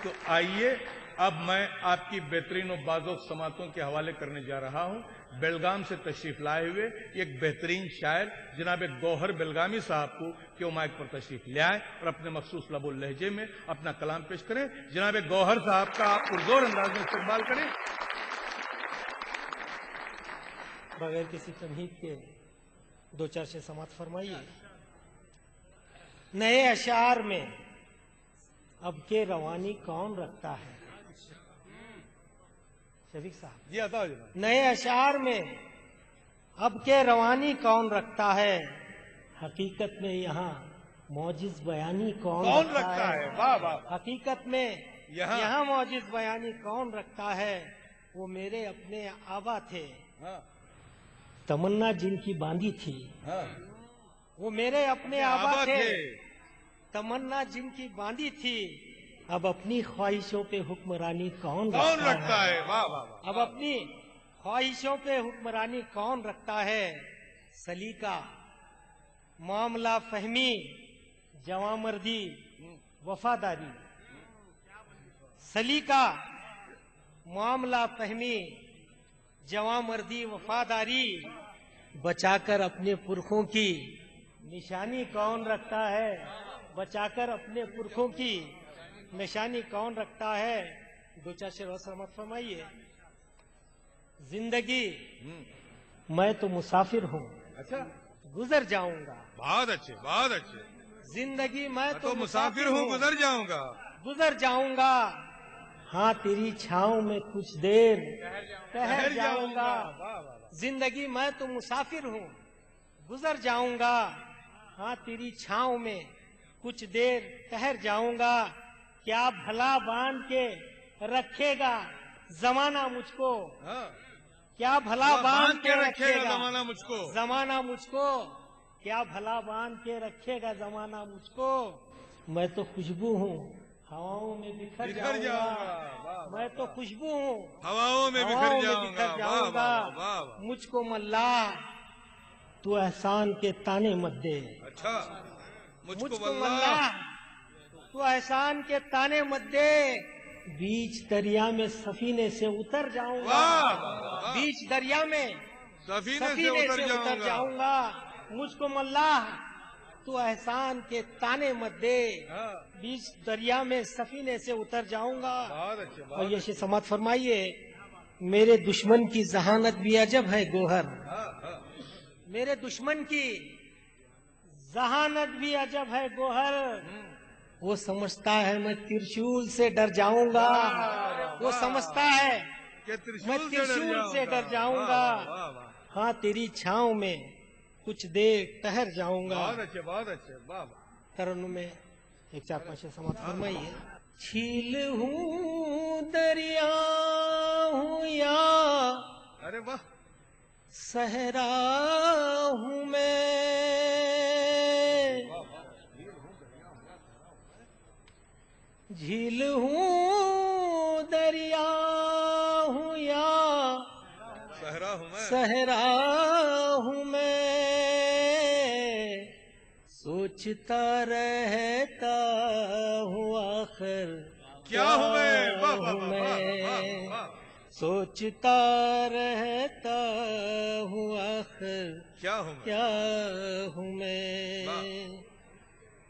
تو آئیے اب میں آپ کی بہترین و بازوق سماعتوں کے حوالے کرنے جا رہا ہوں۔ بیلگام سے تشریف لائے ہوئے ایک بہترین شاعر جناب گوہر بیلگامی صاحب کو کہ وہ مائک پر تشریف لے آئیں اور اپنے مخصوص لب و لہجے میں اپنا کلام پیش کریں۔ جناب گوہر صاحب کا آپ پرزور انداز میں استقبال کریں۔ بغیر کسی تمہید کے دو چار شعر سماعت فرمائیے۔ نئے اشعار میں اب کے روانی کون رکھتا ہے؟ شفیق صاحب جی عطا جناب۔ نئے اشعار میں اب کے روانی کون رکھتا ہے؟ حقیقت میں یہاں موجز بیانی کون رکھتا ہے؟ واہ واہ۔ حقیقت میں یہاں موجز بیانی کون رکھتا ہے؟ وہ میرے اپنے آبا تھے، تمنا جن کی باندھی تھی۔ وہ میرے اپنے آبا تھے، تمنا جن کی باندھی تھی۔ اب اپنی خواہشوں پہ حکمرانی کون رکھتا ہے؟ اب اپنی خواہشوں پہ حکمرانی کون رکھتا ہے؟ سلیقہ، معاملہ فہمی، جواں مردی، وفاداری۔ سلیقہ، معاملہ فہمی، جواں مردی، وفاداری بچا کر اپنے پرکھوں کی نشانی کون رکھتا ہے؟ بچا کر اپنے پرکھوں کی نشانی کون رکھتا ہے؟ دو چار شعر اور سماعت فرمائیے۔ زندگی میں تو مسافر ہوں، اچھا، گزر جاؤں گا۔ بہت اچھے بہت اچھے۔ زندگی میں تو مسافر ہوں، گزر جاؤں گا۔ گزر جاؤں گا، ہاں تیری چھاؤں میں کچھ دیر ٹہر جاؤں گا۔ زندگی میں تو مسافر ہوں، گزر جاؤں گا، ہاں تیری چھاؤں میں کچھ دیر ٹہر جاؤں گا۔ کیا بھلا باندھ کے رکھے گا زمانہ مجھ کو؟ کیا بھلا باندھ کے رکھے گا زمانہ مجھ کو؟ زمانہ مجھ کو کیا بھلا باندھ کے رکھے گا زمانہ مجھ کو؟ میں تو خوشبو ہوں، ہواؤں میں بکھر جاؤں گا۔ میں تو خوشبو ہوں، ہواؤں میں ہواؤں بکھر میں بکھر جاؤں گا۔ مجھ کو ملا تو احسان کے تانے مت دے۔ اچھا، مجھ کو ملا تو احسان کے تانے مت دے۔ بیچ دریا میں سفینے سے اتر جاؤں گا۔ بیچ دریا میں سفینے سے اتر جاؤں گا۔ مجھ کو ملا تو احسان کے تانے مت دے۔ بیچ دریا میں سفینے سے اتر جاؤں گا۔ اور یہ شعر سماعت فرمائیے۔ میرے دشمن کی ذہانت بھی عجب ہے گوہر، میرے دشمن کی ذہانت بھی عجب ہے گوہر۔ وہ سمجھتا ہے میں ترشول سے ڈر جاؤں گا۔ وہ سمجھتا ہے میں ترشول سے ڈر جاؤں گا، ہاں تیری چھاؤں میں کچھ دیر ٹہر جاؤں گا۔ بہت اچھے بہت اچھے۔ ترنم میں ایک چار پانچ سماعت فرمائیے۔ چھیل ہوں دریا ہوں یا ارے واہ، صحرا ہوں میں، جھیل ہوں دریا ہوں یا صحرا ہوں میں، صحرا ہوں میں، سوچتا رہتا ہوں آخر کیا ہوں میں؟ ہوں میں، سوچتا رہتا ہوں آخر کیا ہوں میں؟ کیا ہوں میں۔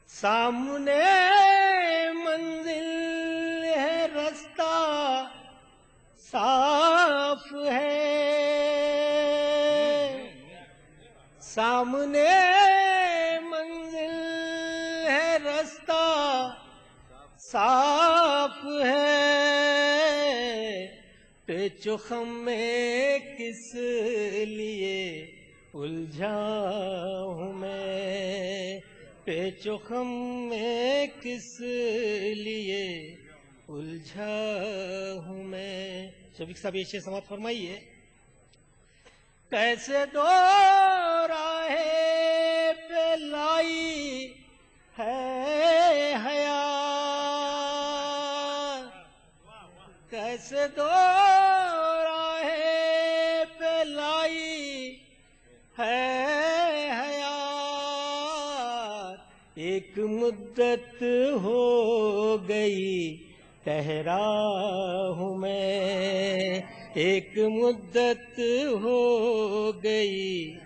سامنے منزل ہے، رستہ صاف ہے، سامنے منزل ہے، رستہ صاف ہے، پیچ و خم میں کس لیے الجھا ہوں میں، پیچ و خم میں کس لیے الجھا ہوں میں۔ شفیق صاحب یہ شعر سماعت فرمائیے۔ کیسے دو راہے پہ لائی ہے حیا، کیسے دو راہے پہ لائی ہے حیا، ایک مدت ہو گئی ٹھہرا ہوں میں، ایک مدت ہو گئی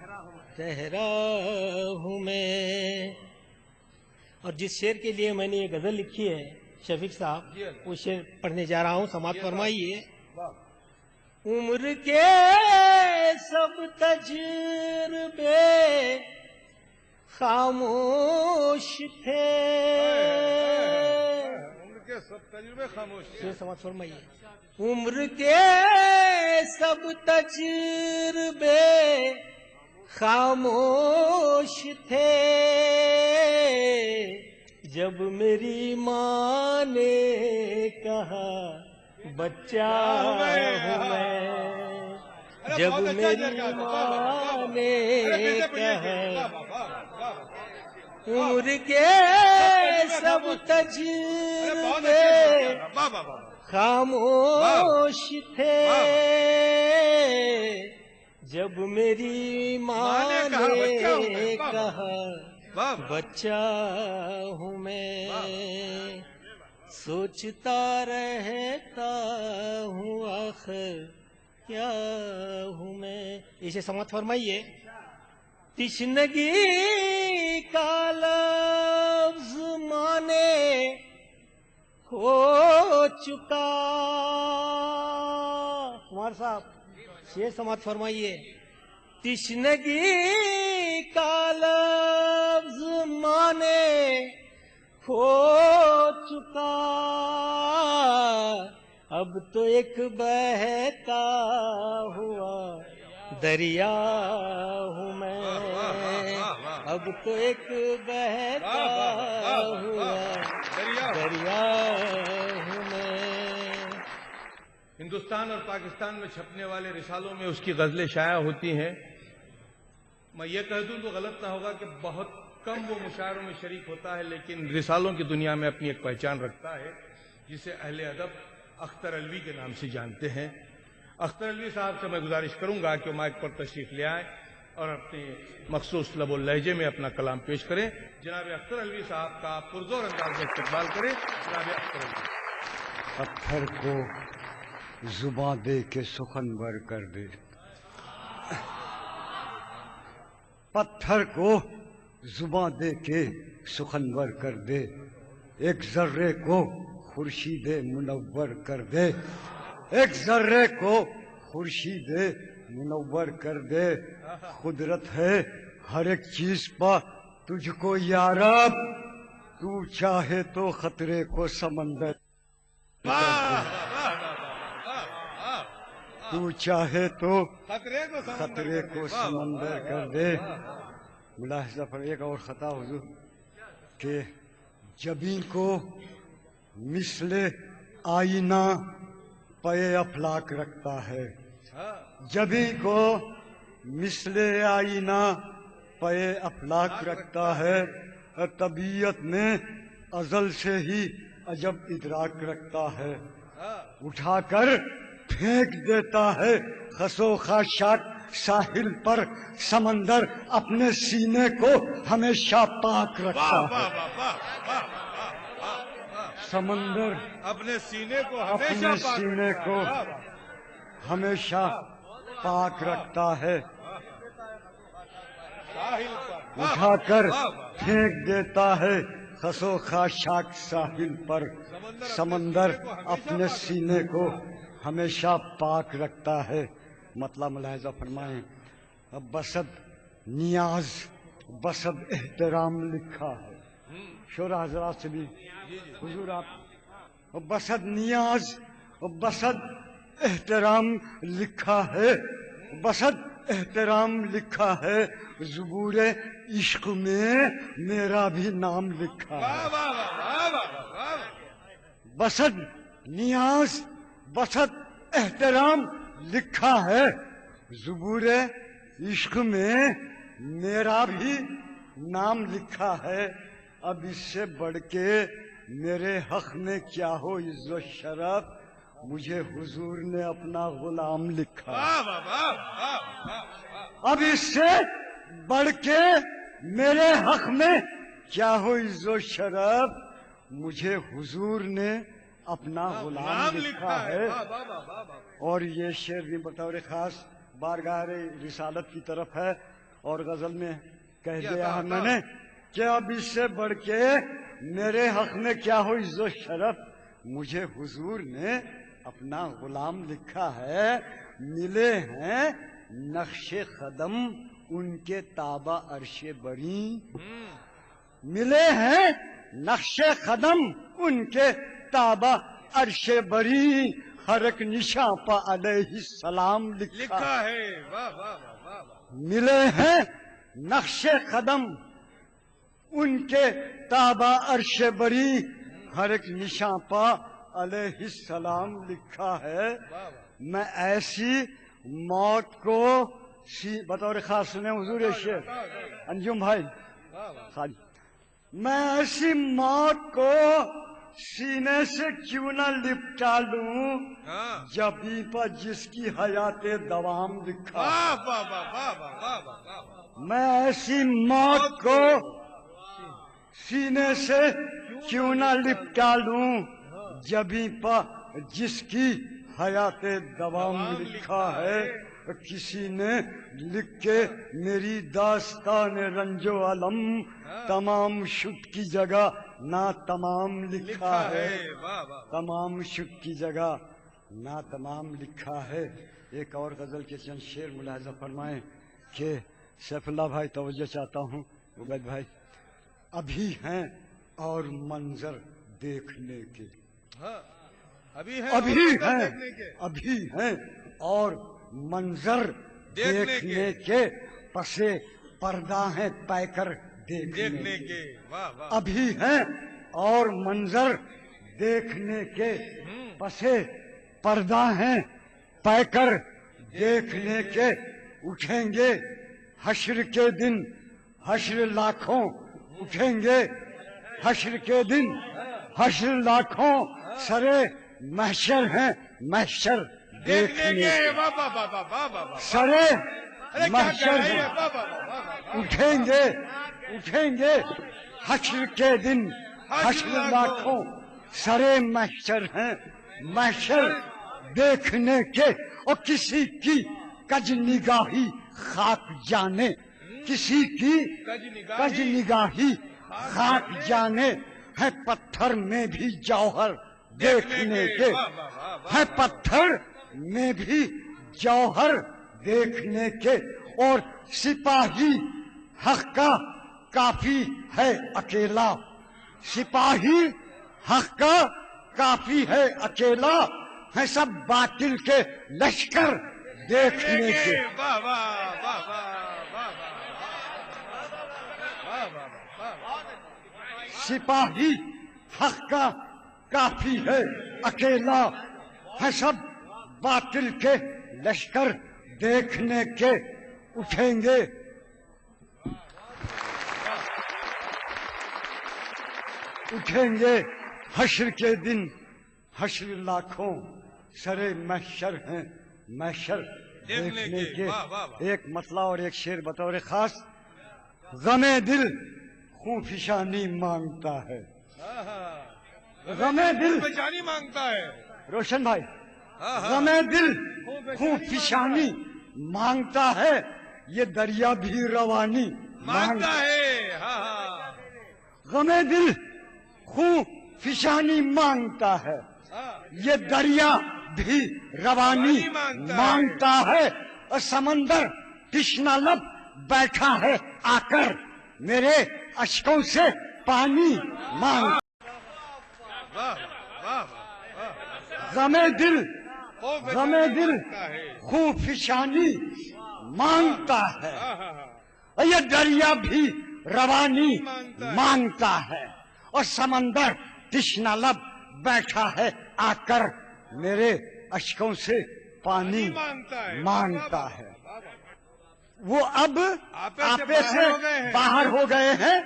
ٹھہرا ہوں میں. اور جس شعر کے لیے میں نے یہ غزل لکھی ہے شفیق صاحب، وہ شعر پڑھنے جا رہا ہوں، سماعت فرمائیے. عمر کے سب تجربے خاموش تھے، عمر کے سب تجربے خاموش تھے. سماعت فرمائیے. عمر کے سب تجربے خاموش تھے، جب میری ماں نے کہا بچہ ہوں میں، جب میری ماں نے کہا. عمر کے سب تجربے خاموش تھے، جب میری ماں نے کہا بچہ ہوں میں، سوچتا رہتا ہوں آخر کیا ہوں میں. اسے سماعت فرمائیے. تشنگی کا لفظ مانے ہو چکا. کمار صاحب شعر سماعت فرمائیے. تشنگی کا لفظ مانے ہو چکا، اب تو ایک بہتا ہوا دریا ہوں میں، اب تو ایک بہتا ہوا دریا ہوں میں. ہندوستان اور پاکستان میں چھپنے والے رسالوں میں اس کی غزلیں شائع ہوتی ہیں. میں یہ کہہ دوں تو غلط نہ ہوگا کہ بہت کم وہ مشاعروں میں شریک ہوتا ہے، لیکن رسالوں کی دنیا میں اپنی ایک پہچان رکھتا ہے، جسے اہل ادب اختر علوی کے نام سے جانتے ہیں. اختر علوی صاحب سے میں گزارش کروں گا کہ وہ مائک پر تشریف لے آئیں اور اپنے مخصوص لب و لہجے میں اپنا کلام پیش کریں. جناب اختر علوی صاحب کا پرزور انداز میں استقبال کریں. جناب اختر علوی. پتھر کو زباں دے کے سخنور کر دے، پتھر کو زباں دے کے سخنور کر دے، ایک ذرے کو خورشید منور کر دے، ایک ذرے کو خورشید منور کر دے. قدرت ہے ہر ایک چیز پا تجھ کو یارب، تو چاہے تو خطرے کو سمندر، تو چاہے تو خطرے کو سمندر کر دے. ملاحظہ پر ایک اور خطا حضور کہ جبیں کو مثل آئینہ پے افلاک رکھتا ہے، جبیں کو مثل آئینہ پے افلاک رکھتا ہے، طبیعت میں ازل سے ہی عجب ادراک رکھتا ہے. اٹھا کر پھینک دیتا ہے خسو خاشاک ساحل پر، سمندر اپنے سینے کو ہمیشہ پاک رکھتا ہے. سمندر اپنے سینے کو اپنے سینے کو ہمیشہ پاک رکھتا ہے. اٹھا کر پھینک دیتا ہے خسو خاشاک ساحل پر، سمندر اپنے سینے کو ہمیشہ پاک رکھتا ہے. مطلب ملاحظہ فرمائیں. بسد نیاز بسد احترام لکھا ہے. شورا حضرات سے بھی حضور آپ بسد نیاز بسد احترام لکھا ہے، بسد احترام لکھا ہے، زبور عشق میں میرا بھی نام لکھا ہے. بسد نیاز بسد احترام لکھا ہے، زبور عشق میں میرا بھی نام لکھا ہے. اب اس سے بڑھ کے میرے حق میں کیا ہو عز و شرف، مجھے حضور نے اپنا غلام لکھا. اب اس سے بڑھ کے میرے حق میں کیا ہو عز و شرف، مجھے حضور نے اپنا غلام لکھا ہے. اور یہ شعر بھی بطور خاص بارگاہ رسالت کی طرف ہے اور غزل میں کہہ دیا ہے میں نے کہ اب اس سے بڑھ کے میرے حق میں کیا ہو عزت و شرف. مجھے حضور نے اپنا غلام لکھا ہے. ملے ہیں نقش قدم ان کے تابع عرش بری. ملے ہیں نقش قدم ان کے تابع عرش بری. ہر ایک نشاں پہ علیہ السلام لکھا ہے. ملے ہیں نقش قدم ان کے تابع عرش بری. ہر ایک نشاں پہ علیہ السلام لکھا ہے. میں ایسی موت کو بطور خاص سنے حضور شیخ انجم بھائی خالی. میں ایسی موت کو سینے سے کیوں نہ لپٹا لوں جبھی پر جس کی حیات دوام لکھا. میں ایسی موت کو سینے سے کیوں نہ لپٹا لوں جبھی پر جس کی حیات دوام لکھا ہے. کسی نے لکھ کے میری داستان رنج و علم تمام شد کی جگہ نا تمام لکھا ہے. تمام شد کی جگہ نا تمام لکھا ہے. ایک اور غزل کے چند شعر ملاحظہ فرمائیں کہ سیف اللہ بھائی توجہ چاہتا ہوں. عبید بھائی ابھی ہیں اور منظر دیکھنے کے. ابھی ہیں اور منظر دیکھنے کے پسے پردہ ہیں پے کر دیکھنے کے. ابھی ہیں اور منظر دیکھنے کے پسے پردہ ہیں پے کر دیکھنے کے. اٹھیں گے حشر کے دن حشر لاکھوں اٹھیں گے حشر کے دن حشر لاکھوں سرے محشر ہیں محشر دیکھنے کے. سرے محشر ہیں اٹھیں گے حشر کے دن حشر لاکھوں سرے محشر ہیں محشر دیکھنے کے. اور کسی کی کج نگاہی خاک جانے کسی کی کج نگاہی خاک جانے ہے پتھر میں بھی جوہر دیکھنے کے. ہے پتھر میں بھی جوہر دیکھنے کے. اور سپاہی حق کا کافی ہے اکیلا. سپاہی حق کا کافی ہے اکیلا. ہے سب باطل کے لشکر دیکھنے کے. سپاہی حق کا کافی ہے اکیلا. ہے سب باطل کے لشکر دیکھنے کے. اٹھیں گے حشر کے دن حشر لاکھوں سرے محشر ہیں محشر دیکھنے کے. ایک مطلع اور ایک شعر بطور خاص. غم دل خون فشانی مانگتا ہے. غم دل فشانی مانگتا ہے روشن بھائی. غم دل خون فشانی مانگتا ہے. یہ دریا بھی روانی مانگتا ہے. غم دل خون فشانی مانگتا ہے. یہ دریا بھی روانی مانگتا ہے. اور سمندر تشنا لب بیٹھا ہے آ کر میرے اشکوں سے پانی مانگ. غم دل خون فشانی مانگتا ہے. یہ دریا بھی روانی مانگتا ہے. اور سمندر تشنا لب بیٹھا ہے آ کر میرے اشکوں سے پانی مانگتا ہے. وہ اب آپے سے باہر ہو گئے ہیں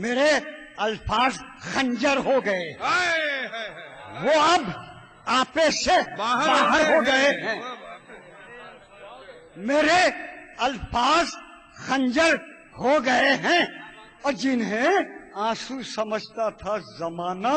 میرے الفاظ خنجر ہو گئے. وہ اب آپے سے باہر ہو گئے ہیں میرے الفاظ خنجر ہو گئے ہیں. اور جنہیں آنسو سمجھتا تھا زمانہ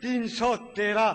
313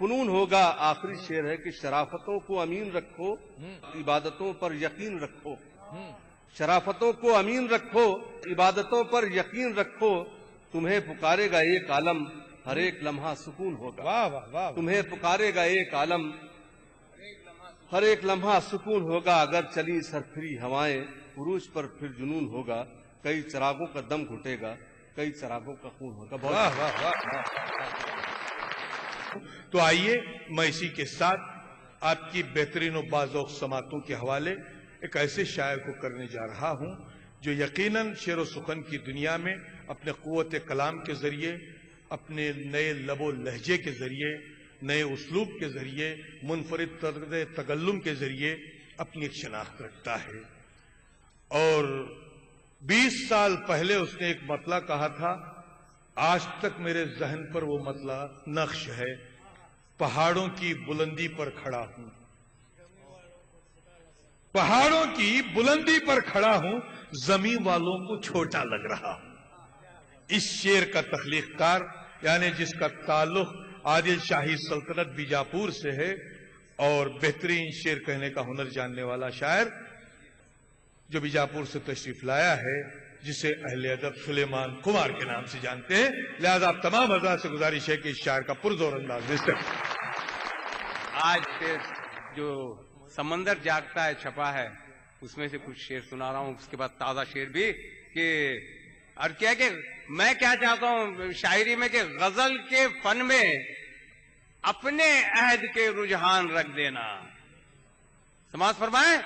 فنون ہوگا. آخری شعر ہے کہ شرافتوں کو امین رکھو, عبادتوں پر یقین رکھو. شرافتوں کو امین رکھو, عبادتوں پر یقین رکھو. تمہیں پکارے گا ایک عالم, ہر ایک لمحہ سکون ہوگا. واہ واہ واہ. تمہیں پکارے گا ایک عالم, ہر ایک لمحہ سکون ہوگا. اگر چلی سرفری ہوائیں عروج پر پھر جنون ہوگا. کئی چراغوں کا دم گھٹے گا, کئی چراغوں کا خون ہوگا. واہ واہ واہ. تو آئیے میں اسی کے ساتھ آپ کی بہترین و باذوق سماعتوں کے حوالے ایک ایسے شاعر کو کرنے جا رہا ہوں جو یقیناً شعر و سخن کی دنیا میں اپنے قوت کلام کے ذریعے, اپنے نئے لب و لہجے کے ذریعے, نئے اسلوب کے ذریعے, منفرد طرز تکلم کے ذریعے اپنی ایک شناخت رکھتا ہے. اور 20 سال پہلے اس نے ایک مطلع کہا تھا, آج تک میرے ذہن پر وہ مطلع نقش ہے. پہاڑوں کی بلندی پر کھڑا ہوں, پہاڑوں کی بلندی پر کھڑا ہوں, زمین والوں کو چھوٹا لگ رہا ہوں. اس شعر کا تخلیق کار یعنی جس کا تعلق عادل شاہی سلطنت بیجاپور سے ہے اور بہترین شعر کہنے کا ہنر جاننے والا شاعر جو بیجاپور سے تشریف لایا ہے, جسے اہل ادب سلیمان کمار کے نام سے جانتے ہیں. لہذا آپ تمام حضرات سے گزارش ہے کہ اس شاعر کا پرزور انداز دیکھتے ہیں. آج سے جو سمندر جاگتا ہے چھپا ہے, اس میں سے کچھ شعر سنا رہا ہوں. اس کے بعد تازہ شعر بھی کہ اور کیا کہ میں کیا چاہتا ہوں شاعری میں کہ غزل کے فن میں اپنے عہد کے رجحان رکھ دینا. سماعت فرمائیں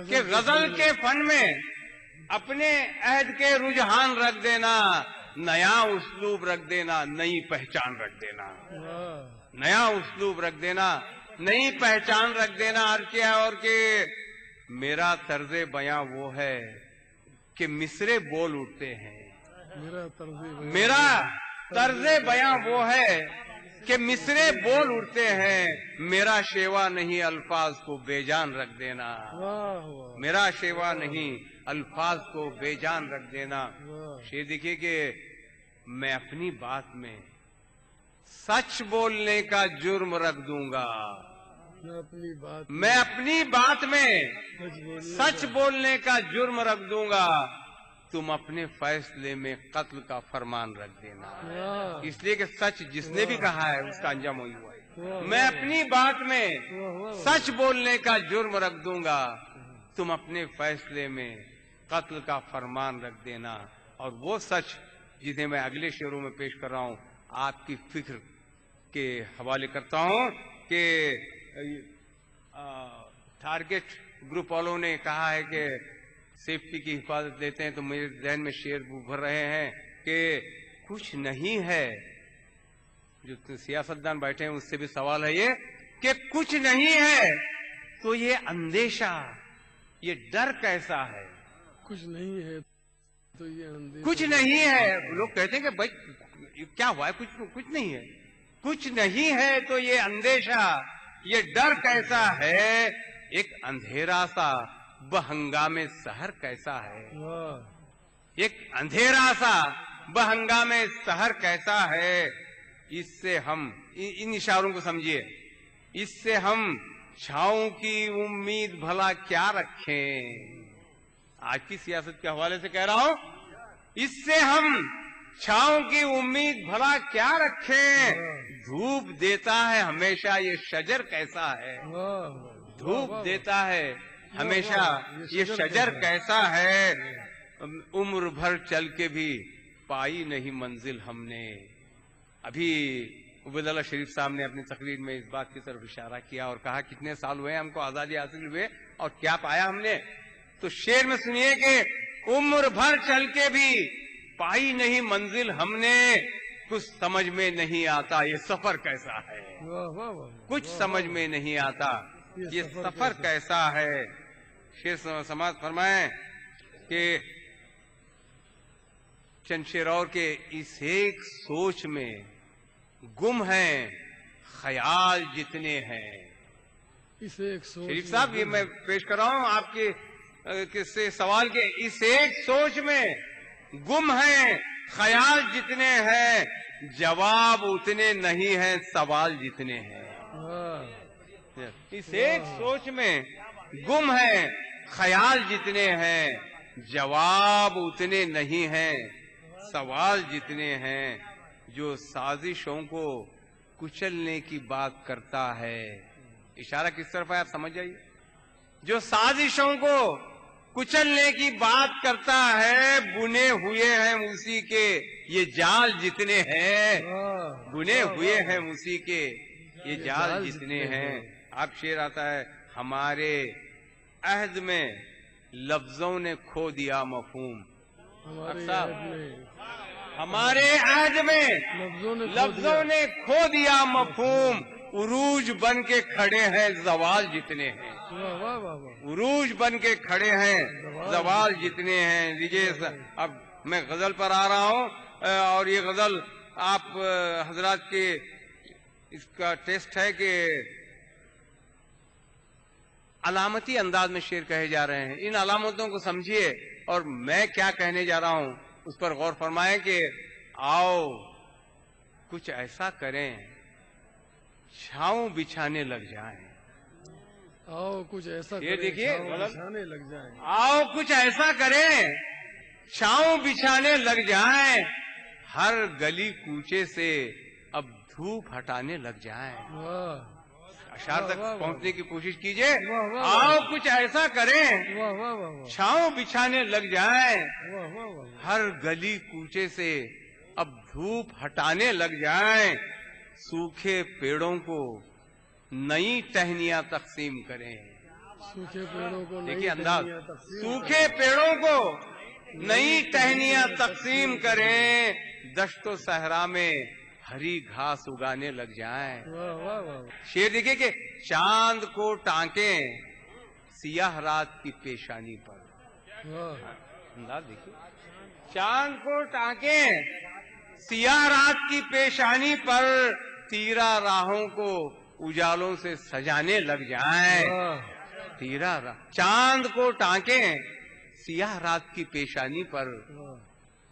کہ غزل کے فن میں اپنے عہد کے رجحان رکھ دینا, نیا اسلوب رکھ دینا, نئی پہچان رکھ دینا. نیا اسلوب رکھ دینا, نئی پہچان رکھ دینا. اور کیا اور کہ میرا طرز بیاں وہ ہے کہ مصرے بول اٹھتے ہیں. میرا طرز بیاں وہ ہے کہ مصرے بول اٹھتے ہیں. میرا شیوا نہیں الفاظ کو بے جان رکھ دینا. میرا شیوا نہیں الفاظ کو بے جان رکھ دینا. شعر دیکھیے کہ میں اپنی بات میں سچ بولنے کا جرم رکھ دوں گا. میں اپنی بات میں سچ بولنے کا جرم رکھ دوں گا. تم اپنے فیصلے میں قتل کا فرمان رکھ دینا. اس لیے کہ سچ جس نے بھی کہا ہے اس کا انجام وہی ہوا ہے. میں اپنی بات میں سچ بولنے کا جرم رکھ دوں گا. تم اپنے فیصلے میں قتل کا فرمان رکھ دینا. اور وہ سچ جنہیں میں اگلے شعروں میں پیش کر رہا ہوں آپ کی فکر کے حوالے کرتا ہوں کہ ٹارگٹ گروپ والوں نے کہا ہے کہ سیفٹی کی حفاظت دیتے ہیں, تو میرے ذہن میں شعر ابھر رہے ہیں کہ کچھ نہیں ہے. جو سیاستدان بیٹھے ہیں اس سے بھی سوال ہے یہ کہ کچھ نہیں ہے تو یہ اندیشہ, یہ ڈر کیسا ہے؟ کچھ نہیں ہے تو یہ اندیشہ, کچھ نہیں ہے. لوگ کہتے ہیں کہ بھائی کیا ہوا ہے, کچھ نہیں ہے. کچھ نہیں ہے تو یہ اندیشہ, یہ ڈر کیسا ہے. ایک اندھیرا سا بہنگام سحر کیسا ہے. ایک اندھیرا سا بہنگام سحر کیسا ہے. اس سے ہم ان اشاروں کو سمجھیے, اس سے ہم چھاؤں کی امید بھلا کیا رکھیں. آج کی سیاست کے حوالے سے کہہ رہا ہوں, اس سے ہم چھاؤں کی امید بھلا کیا رکھیں. دھوپ دیتا ہے ہمیشہ یہ شجر کیسا ہے. دھوپ دیتا ہے ہمیشہ یہ شجر کیسا ہے. عمر بھر چل کے بھی پائی نہیں منزل ہم نے. ابھی عبید اللہ شریف صاحب نے اپنی تقریر میں اس بات کی طرف اشارہ کیا اور کہا کتنے سال ہوئے ہم کو آزادی حاصل ہوئے اور کیا پایا ہم نے. تو شعر میں سنیے کہ عمر بھر چل کے بھی پائی نہیں منزل ہم نے. کچھ سمجھ میں نہیں آتا یہ سفر کیسا ہے. کچھ سمجھ میں نہیں آتا یہ سفر کیسا ہے. شعر سماعت فرمائیں کہ چند شعر اور کے اس ایک سوچ میں گم ہیں خیال جتنے ہیں. شریف صاحب یہ میں پیش کر رہا ہوں آپ کے سے سوال کے, اس ایک سوچ میں گم ہیں خیال جتنے ہیں. جواب اتنے نہیں ہیں سوال جتنے ہیں. اس ایک سوچ میں گم ہے خیال جتنے ہیں، جواب اتنے نہیں ہیں، سوال جتنے ہیں، جو سازشوں کو کچلنے کی بات کرتا ہے۔ اشارہ کس طرف ہے آپ سمجھ جائیے، جو سازشوں کو کچلنے کی بات کرتا ہے، بنے ہوئے ہیں اسی کے یہ جال جتنے ہیں، بنے ہوئے ہیں اسی کے یہ جال جتنے ہیں۔ اب شعر آتا ہے، ہمارے عہد میں لفظوں نے کھو دیا مفہوم۔ ہمارے عہد میں لفظوں نے کھو دیا مفہوم، عروج بن کے کھڑے ہیں زوال جتنے ہیں، عروج بن کے کھڑے ہیں زوال جتنے ہیں۔ لیجیے اب میں غزل پر آ رہا ہوں، اور یہ غزل آپ حضرات کے اس کا ٹیسٹ ہے کہ علامتی انداز میں شعر کہے جا رہے ہیں، ان علامتوں کو سمجھیے اور میں کیا کہنے جا رہا ہوں اس پر غور فرمائیں کہ آؤ کچھ ایسا کریں چھاؤں بچھانے لگ جائیں۔ آؤ کچھ ایسا یہ دیکھیے بچھانے لگ جائیں، آؤ کچھ ایسا کریں چھاؤں بچھانے لگ جائیں، ہر گلی کوچے سے اب دھوپ ہٹانے لگ جائیں۔ اشعار تک پہنچنے کی کوشش کیجئے۔ آؤ کچھ ایسا کریں چھاؤں بچھانے لگ جائیں، ہر گلی کوچے سے اب دھوپ ہٹانے لگ جائیں، سوکھے پیڑوں کو نئی ٹہنیاں تقسیم کریں۔ سوکھے پیڑوں کو دیکھیے انداز، سوکھے پیڑوں کو نئی ٹہنیاں تقسیم کریں، دشت و صحرا میں ہری گھاس اگانے لگ جائیں۔ شعر دیکھیے کہ چاند کو ٹانکیں سیاہ رات کی پیشانی پر۔ انداز دیکھیے، چاند کو ٹانکیں سیاہ رات کی پیشانی پر، تیرا راہوں کو اجالوں سے سجانے لگ جائیں۔ چاند کو ٹانکیں سیاہ رات کی پیشانی پر،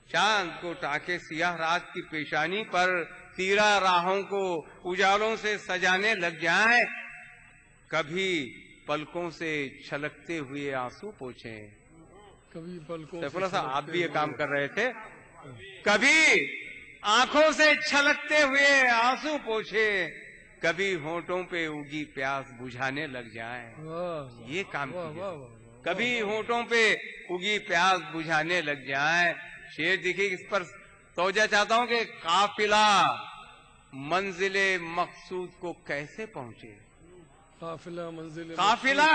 چاند کو ٹانکیں سیاہ رات کی پیشانی پر، تیرا راہوں کو اجالوں سے سجانے لگ جائیں، کبھی پلکوں سے چھلکتے ہوئے آنسو پوچھیں۔ کبھی پلکوں سیف اللہ صاحب آپ بھی یہ کام کر رہے تھے، کبھی آنکھوں سے چھلکتے ہوئے آنسو پوچھے، کبھی ہونٹوں پہ اگی پیاس بجھانے لگ جائیں۔ یہ کام کیجئے، کبھی ہونٹوں پہ اگی پیاس بجھانے لگ جائیں۔ شعر دیکھیے، اس پر توجہ چاہتا ہوں کہ قافلہ منزل مقصود کو کیسے پہنچے، قافلہ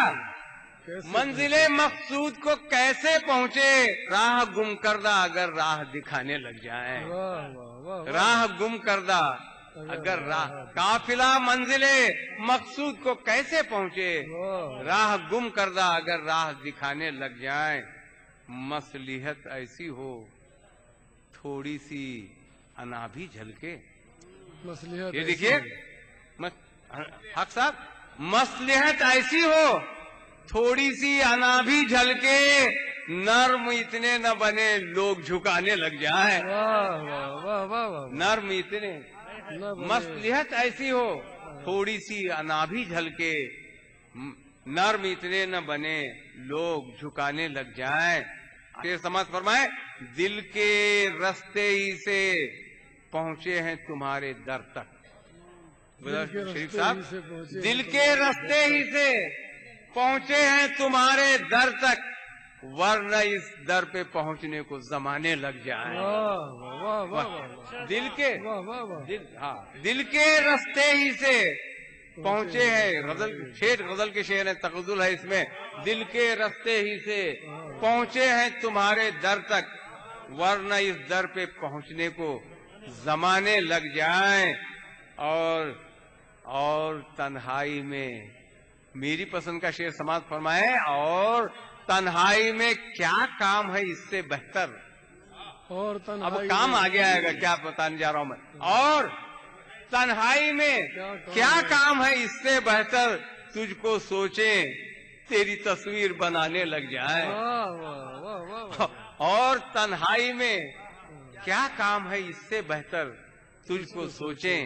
منزل مقصود کو کیسے پہنچے، راہ گم کردہ اگر راہ دکھانے لگ جائیں، راہ گم کردہ اگر راہ، قافلہ منزل مقصود کو کیسے پہنچے، راہ گم کردہ اگر راہ دکھانے لگ جائیں، مصلحت ایسی ہو تھوڑی سی انا بھی جھلکے۔ یہ دیکھیے حق صاحب، مصلحت ایسی ہو تھوڑی سی انا بھی جھلکے، نرم اتنے نہ بنے لوگ جھکانے لگ جائیں۔ نرم اتنے، مصلحت ایسی ہو تھوڑی سی انا بھی جھلکے، نرم اتنے نہ بنے لوگ جھکانے لگ جائیں۔ پھر سماعت فرمائے، دل کے رستے ہی سے پہنچے ہیں تمہارے در تک۔ شریف صاحب، دل کے رستے ہی سے پہنچے ہیں تمہارے در تک، ورنہ اس در پہ پہنچنے کو زمانے لگ جائیں۔ دل کے رستے ہی سے پہنچے ہیں، غزل کے شعر ہے، تغزل ہے اس میں، دل کے رستے ہی سے پہنچے ہیں تمہارے در تک، ورنہ اس در پہ پہنچنے کو زمانے لگ جائیں۔ اور تنہائی میں، میری پسند کا شعر سماعت فرمائے، اور تنہائی میں کیا کام ہے اس سے بہتر، اب کام آگے آئے گا کیا بتانے جا رہا ہوں میں، اور تنہائی میں کیا کام ہے اس سے بہتر، تجھ کو سوچیں تیری تصویر بنانے لگ جائیں۔ اور تنہائی میں کیا کام ہے اس سے بہتر، تجھ کو سوچیں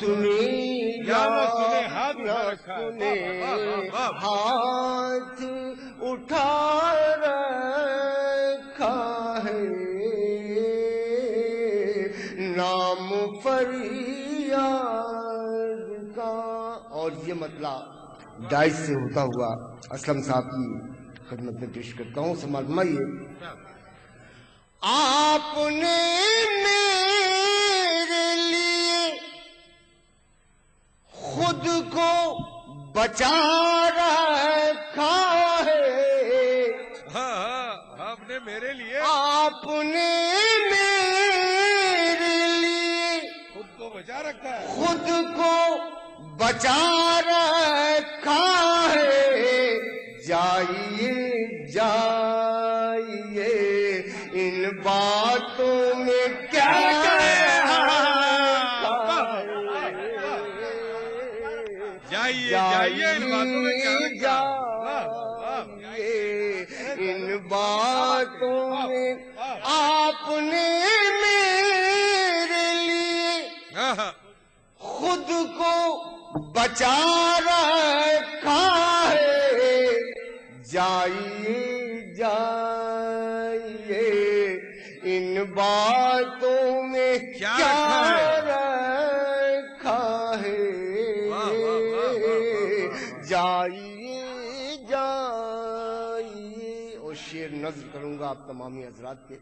سنے یا نہ سنے ہاتھ نہ اٹھا رکھا ہے. سنے واہ واہ واہ واہ. ہاتھ اٹھا رکھا ہے نام فریاد کا. اور یہ مطلب ڈائٹ سے ہوتا ہوا اسلم صاحب کی خدمت میں پیش کرتا ہوں. سماعت فرمائیے. آپ نے میرے لیے خود کو بچا رکھا ہے. ہاں ہاں آپ نے میرے لیے آپ نے میرے لیے خود کو بچا رکھا ہے. خود کو بچا رکھا ہے. جائیے جائیے ان باتوں میں کیا جائیے جائیے ان باتوں میں کیا رکھا ہے. واہ واہ واہ. ان باتوں میں آپ نے میرے لیے ہاں ہاں خود کو بچا رکھا ہے. جائیے جائیے ان باتوں میں کیا کیا رکھا رکھا ہے. واہ واہ واہ واہ واہ. جائیے جائیے. اور شعر نظم کروں گا آپ تمامی حضرات کے.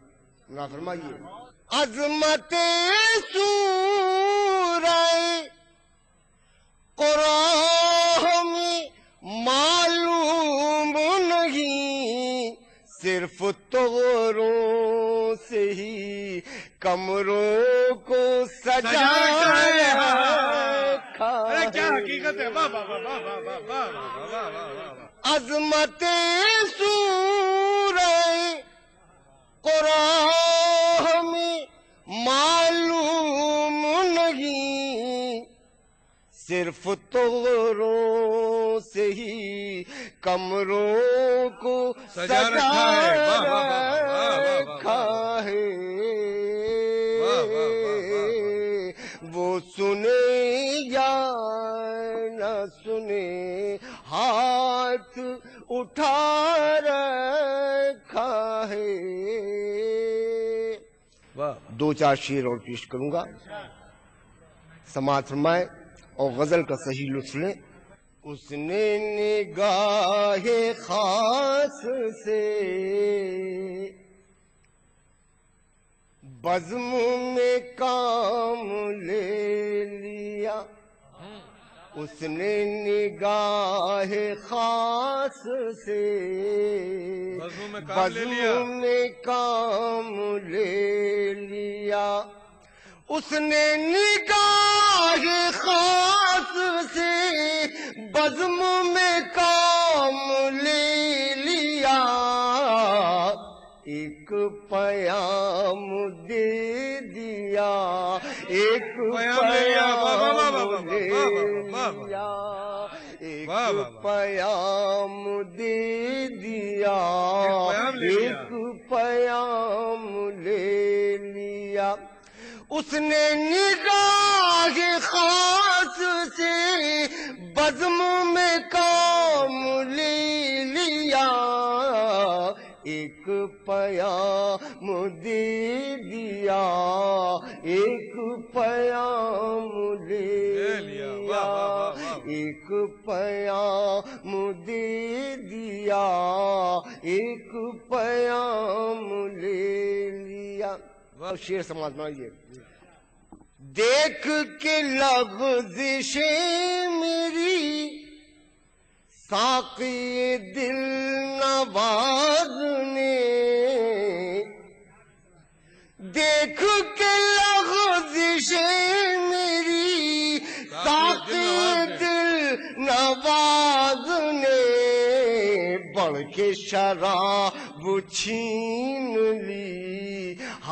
سنا فرمائیے. عظمت سورہ قرآن میں معلوم نہیں صرف طوروں سے ہی کمروں کو سجا رکھا ارے کیا ہے. حقیقت ہے. واہ واہ واہ واہ واہ واہ واہ واہ واہ واہ. عظمت سورہ قرآن میں معلوم نہیں صرف طوروں سے ہی کمروں کو سجا رکھا ہے. واہ واہ واہ واہ واہ واہ. رکھا ہے. واہ واہ واہ واہ. وہ سنے یا نہ سنے ہاتھ اٹھا رکھا ہے. واہ. دو چار شعر اور پیش کروں گا. سماعت فرمائے اور غزل کا صحیح لطف لیں. اس نے نگاہ خاص سے بزم میں کام لے لیا. اس نے نگاہ خاص سے بزم میں کام لے لیا. بزم میں کام لے لیا. اس نے نگاہ خاص سے بزم میں کام لے لیا. ایک پیام دے دیا. ایک پیام دے دیا. ایک پیام دے دیا. ایک پیام لے لیا. اس نے نگاہ خاص سے بزم میں کام لے لیا. ایک پیام دے دیا. ایک پیام لے لیا. ایک پیام دے دیا. ایک پیام لے لیا. شعر سماعت فرمائیے. دیکھ کے لغزشیں میری ساقی دل نواز نے. دیکھ کے لغزشیں میری ساقی دل نواز نے. بڑھ کے شراب چھین لی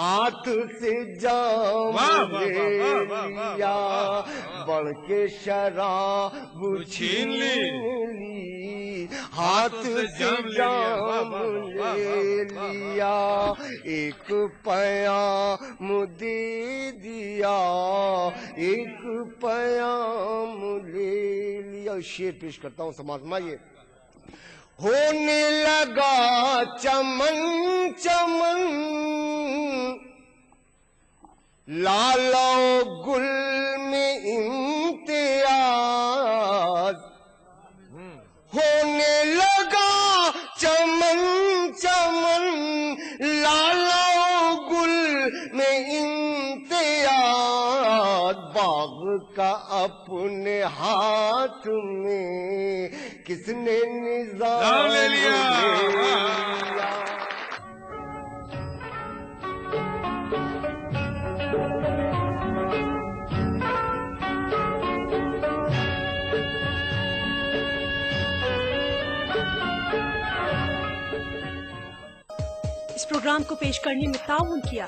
ہاتھ سے جام لے لیا بڑھ کے شراب چھین لی ہاتھ سے جام لے لیا ایک پیام دے دیا ایک پیام لے لیا. شعر پیش کرتا ہوں سماعت فرمائیے. ہونے لگا چمن چمن لالا گل میں امتیاز ہونے لگا چمن چمن لالا گل میں امتیاز باغ کا اپنے ہاتھ میں کس نے نظام لے لیا. اس پروگرام کو پیش کرنے میں تعاون کیا